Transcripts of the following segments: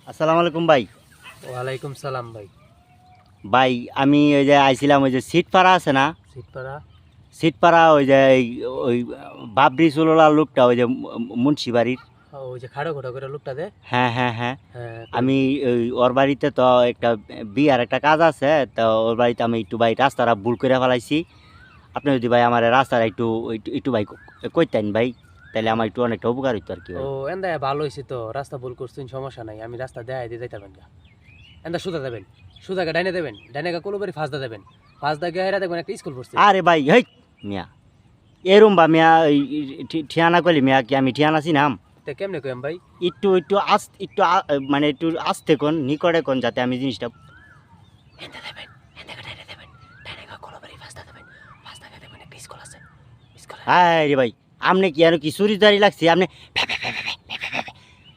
আসসালামু আলাইকুম ভাই। ওয়ালাইকুম সালাম ভাই। ভাই আমি ওই যে আইছিলাম ওই যে সিটপাড়া আছে না, সিটপাড়া। সিটপাড়া ওই যে ওই বাবরি চুলোলা লোকটা ওই যে মুন্সি বাড়ির। ওই যে খাড়ো খোটা করে লোকটা দে। হ্যাঁ হ্যাঁ হ্যাঁ, হ্যাঁ আমি ওই ওর বাড়িতে তো একটা বিয়ার একটা কাজ আছে, তো ওর বাড়িতে আমি একটু ভাই রাস্তাটা ভুল করে ফেলাইছি। আপনি যদি ভাই আমার রাস্তাটা একটু একটু একটু ভাই কইতেন ভাই, তাহলে আমার একটু অনেকটা উপকার হইতো আর কি ও ভাই। এন্দা ভালো হয়েছে তো, রাস্তা ভুল করছেন সমস্যা নাই, আমি রাস্তা দেখাই দিয়ে যাইতে পারেন। এন্দা সুদা দেবেন, সুদাকে ডাইনে দেবেন, ডাইনে কলুবাড়ি ফাঁসদা দেবেন, ফাঁসদা গিয়ে হেরা দেখবেন একটা স্কুল পড়ছে। আরে ভাই হেই মিয়া, এরম বা মিয়া ঠিয়ানা করলি মিয়া কি আমি ঠিয়ানা চিনাম? তে কেমনে কইম ভাই? একটু একটু একটু মানে একটু আস্তে কোন নিকটে কোন, যাতে আমি জিনিসটা এন্দা দেবেন, এন্দা ডাইনে দেবেন, ডাইনে কলুবাড়ি ফাঁসদা দেবেন, ফাঁসদা গিয়ে দেখবেন একটা স্কুল আছে। স্কুল হায় রে ভাই, আপনি কি আর কি চুরিদারি লাগছে আপনি?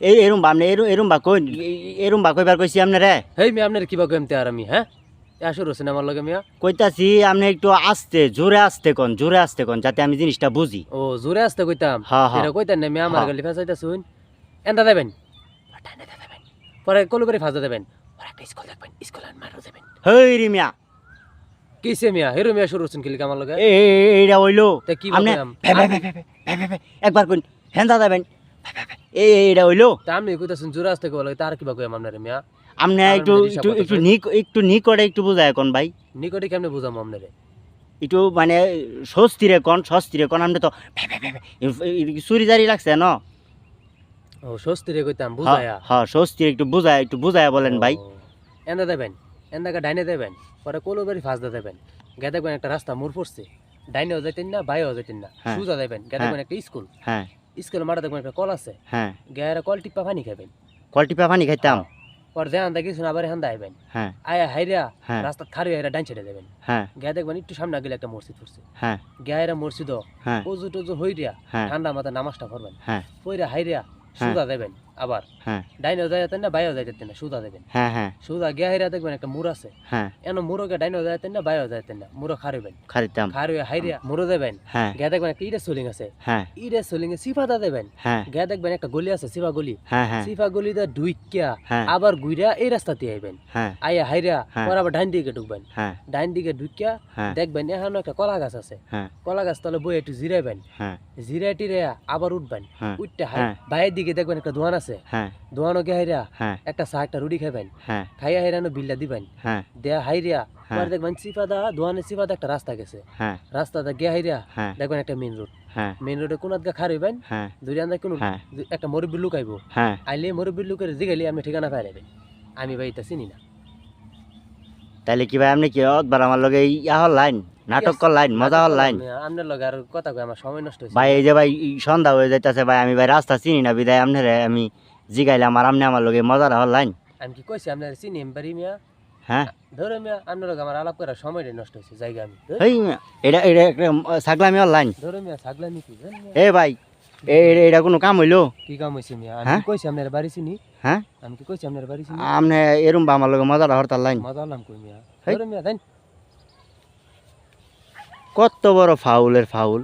এই এরম বা আপনি এরম বা কই, এরম বা কইবার কইছি আপনারে? হেই মিয়া আপনার কিবা কইম তে আর আমি হ্যাঁ আসর হোসেন আমার লগে মিয়া। কইতাছি আপনি একটু আস্তে জোরে আসতে কোন যাতে আমি জিনিসটা বুঝি। ও জোরে আসতে কইতাম, হ্যাঁ হ্যাঁ এটা কইতেন না মিয়া, আমার হ্যাঁ। গালি ফাঁসাইতা শুন। এন্দা দেবেন, ডাইনে দেবেন, পরে কলুবাড়ি ফাঁসদা দেবেন, পরে একটা স্কুল দেখবেন, স্কুলের মারও দেবেন। হেই রে মিয়া, কিসে মিয়া হেরো মিয়া শুরু হচ্ছেন কিলিকা আমার লগে? এইটা হইলো তা কি আপনি বললাম? একবার কোন হ্যাঁ দেবেন, এইটা হইলো। তা আমি কইতাছেন জোরে আসতে কইবা লাগে, তার কিবা কইম আপনারে মিয়া? আপনি আমার একটু মধ্যে একটু হিসাব একটু করতেছেন। একটু নিকটে একটু বুঝায় কোন ভাই, নিকটে কেমনে বুঝামু আপনারে? একটু মানে স্বস্তিরে কোন আপনি তো চুরিদারি লাগছে ন। ও স্বস্তিরে কইতাম হ্যাঁ বুঝায়া। হ্যাঁ, স্বস্তির একটু বুঝায় বলেন ভাই। ও, এন্দা দেবেন, এন্দাকে ডাইনে দেবেন, পরে কলুবাড়ি ফাঁসদা দেবেন, গে দেখবেন একটা রাস্তা মোড় পড়ছে, ডাইনেও যাইতেন না বাইরেও যাইতেন না, হ্যাঁ সুজা দেবেন, গে হ্যাঁ দেখবেন একটা স্কুল, হ্যাঁ স্কুলের মাঠে দেখবেন একটা কল আছে, হ্যাঁ, গে কল টিপা পানি খাবেন। কলটিপা পানি খাইতাম। হ্যাঁ, পরে দেখান দেখি আবার হান্দা আইবেন, হ্যাঁ আয়া হাইরা হ্যাঁ রাস্তা খারি হাইরা ডাইন ছেড়ে দেবেন, হ্যাঁ গে দেখবেন একটু সামনে গেলে একটা মসজিদ পড়ছে, হ্যাঁ গায়েরা মসজিদ হ্যাঁ অজু টজু হইরিয়া হ্যাঁ ঠান্ডা মাথা নামাজটা করবেন, হ্যাঁ পইরা হাইরিয়া হ্যাঁ সুদা দেবেন, আবার হ্যাঁ ডাইনেও যাইতেন না বাইরেও যাইতেন না, সুদা দেবেন। হ্যাঁ হ্যাঁ সুদা গিয়া হাইরিয়া দেখবেন একটা মুড় আছে, হ্যাঁ এন মুড়োকে ডাইনেও যাইতেন না বাইরেও যাইতেন না, মুড়ো খারিবেন, খাইতাম। খারিয়ে হাইরিয়া মুড়ো দেবেন, হ্যাঁ গিয়া দেখবেন একটা ইটা সোলিং আছে, হ্যাঁ ইটা সোলিং এ সিফাদা দেবেন, হ্যাঁ গিয়া দেখবেন একটা গলি আছে সিফা গলি, হ্যাঁ হ্যাঁ সিফা গলিতে ডুইকিয়া হ্যাঁ আবার গুইরা এই রাস্তাতে আইবেন, হ্যাঁ আইয়া হাইরিয়া হ্যাঁ পরে আবার ডাইন দিকে ঢুকবেন, হ্যাঁ ডাইন দিকে ঢুকিয়া হ্যাঁ দেখবেন এখানে একটা কলা গাছ আছে, হ্যাঁ কলা গাছ তলে বই একটু জিরাইবেন, হ্যাঁ জিরাই টিরে আবার উঠবেন, হ্যাঁ উঠতে হ্যাঁ বাইরের দিকে দেখবেন একটা দোয়ান আছে, হ্যাঁ দোয়ানো গে হাইরা হ্যাঁ একটা চা একটা রুটি খাইবেন, হ্যাঁ খাইয়া হাইরানো বিলটা দিবেন, হ্যাঁ দেয়া হাইরিয়া হ্যাঁ পরে দেখবেন সিফাদা দোয়ানের সিফাদা একটা রাস্তা গেছে, হ্যাঁ রাস্তাটা গে হাইরিয়া হ্যাঁ দেখবেন একটা মেন রোড, হ্যাঁ মেন রোডে কোনাত গা খার হইবেন, হ্যাঁ দুই আন্দা কোন হ্যাঁ একটা মরব্বি লুকাইবো, হ্যাঁ। আইলে মরব্বি লুকের জিগাইলে আমি ঠিকানা পাইরাবেন, আমি ভাই এটা চিনি না। তাহলে কি ভাই আপনি কি অতবার আমার লগে ইয়া হল লাইন, নাটক কর লাইন, মজা হল লাইন? আপনার লগে আর কথা কই আমার সময় নষ্ট হইছে ভাই এই যে ভাই সন্ধ্যা হয়ে যাইতেছে ভাই, আমি ভাই রাস্তা চিনি না বিদায় আপনারে আমি জিগাইলাম, আর আপনি আমার লগে মজাটা হল লাইন। আমি কি কইছি আপনার চিনি এমবারি মিয়া? হ্যাঁ ধরে মিয়া আপনার লগে আমার আলাপ করার সময়টা নষ্ট হইছে জায়গা আমি এই মিয়া, এটা এটা একটা ছাগলামি হল লাইন। ধরে মিয়া ছাগলামি কি ধরে মিয়া। এ ভাই এটা কোনো কাম হইলো? কি কাম হইছে মিয়া? আমি হ্যাঁ? কি কইছি আপনার বাড়ি চিনি? হ্যাঁ আমি কি কইছি আপনার বাড়ি চিনি? আপনি এরম বা আমার লগে মজাটা হরতাল লাইন? মজা হলাম কই মিয়া? হেই। ধরে মিয়া দেন। কত বড় ফাউলের ফাউল।